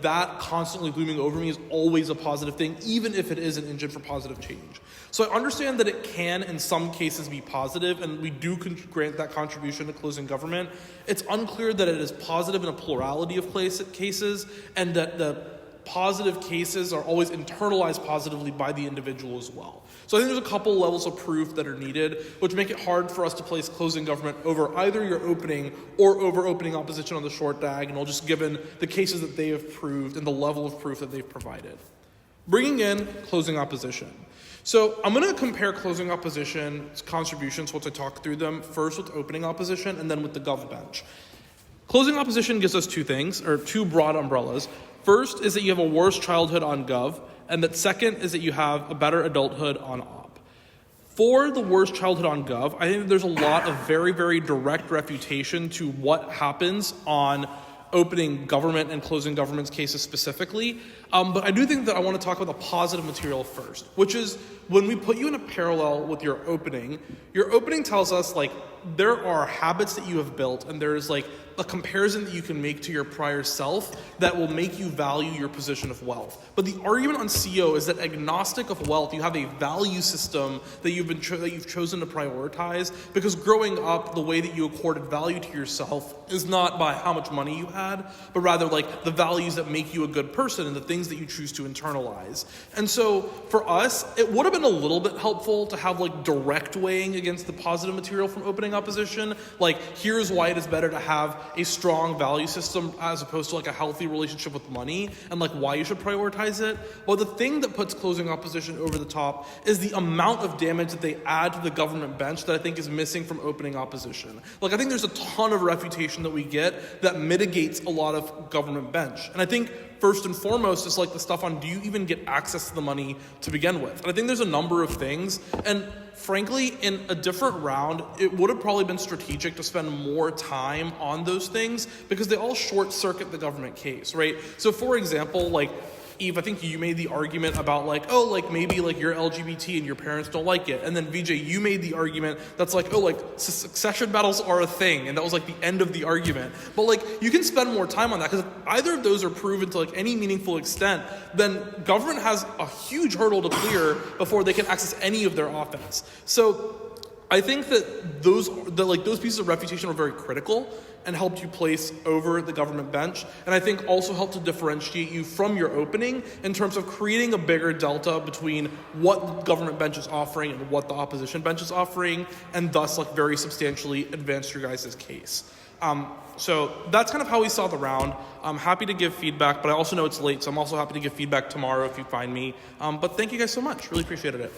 that constantly looming over me is always a positive thing, even if it is an engine for positive change. So I understand that it can, in some cases, be positive, and we do grant that contribution to closing government. It's unclear that it is positive in a plurality of cases, and that the positive cases are always internalized positively by the individual as well. So I think there's a couple levels of proof that are needed, which make it hard for us to place closing government over either your opening or over opening opposition on the short diagonal, just given the cases that they have proved and the level of proof that they've provided. Bringing in closing opposition. So I'm going to compare closing opposition's contributions once I talk through them, first with opening opposition and then with the gov bench. Closing opposition gives us two things, or two broad umbrellas. First is that you have a worse childhood on gov, and that second is that you have a better adulthood on op. For the worst childhood on gov, I think that there's a lot of very, very direct refutation to what happens on opening government and closing government's cases specifically. But I do think that I want to talk about the positive material first, which is when we put you in a parallel with your opening tells us like there are habits that you have built, and there's like a comparison that you can make to your prior self that will make you value your position of wealth. But the argument on CO is that agnostic of wealth, you have a value system that you've chosen to prioritize, because growing up, the way that you accorded value to yourself is not by how much money you had, but rather like the values that make you a good person and the things that you choose to internalize. And so for us, it would have been a little bit helpful to have like direct weighing against the positive material from opening opposition. Like, here's why it is better to have a strong value system as opposed to like a healthy relationship with money, and like why you should prioritize it. But the thing that puts closing opposition over the top is the amount of damage that they add to the government bench that I think is missing from opening opposition. Like, I think there's a ton of refutation that we get that mitigates a lot of government bench. And I think first and foremost is like the stuff on, do you even get access to the money to begin with? And I think there's a number of things, and frankly, in a different round, it would have probably been strategic to spend more time on those things because they all short circuit the government case, right? So for example, like, Eve, I think you made the argument about like, oh, like maybe like you're LGBT and your parents don't like it. And then Vijay, you made the argument that's like, oh, like succession battles are a thing. And that was like the end of the argument. But like, you can spend more time on that, because if either of those are proven to like any meaningful extent, then government has a huge hurdle to clear before they can access any of their offense. So I think that those pieces of refutation are very critical and helped you place over the government bench, and I think also helped to differentiate you from your opening in terms of creating a bigger delta between what the government bench is offering and what the opposition bench is offering, and thus like very substantially advance your guys' case. So that's kind of how we saw the round. I'm happy to give feedback, but I also know it's late, so I'm also happy to give feedback tomorrow if you find me. But thank you guys so much. Really appreciated it.